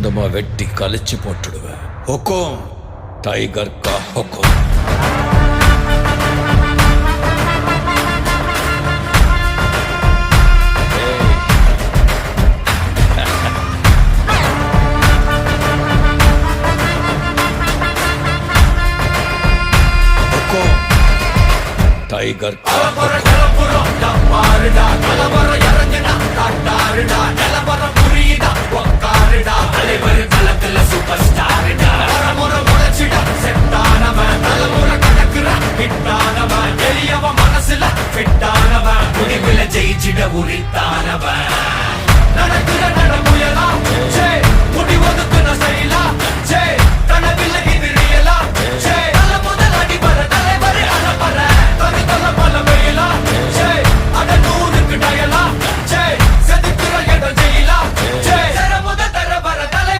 துண்டமா வெட்டி கழிச்சு போட்டுடுவேன். ஹுக்கும், டைகர் கா ஹுக்கும். டைகர் மனசுல ஜெயிச்சிட உரித்த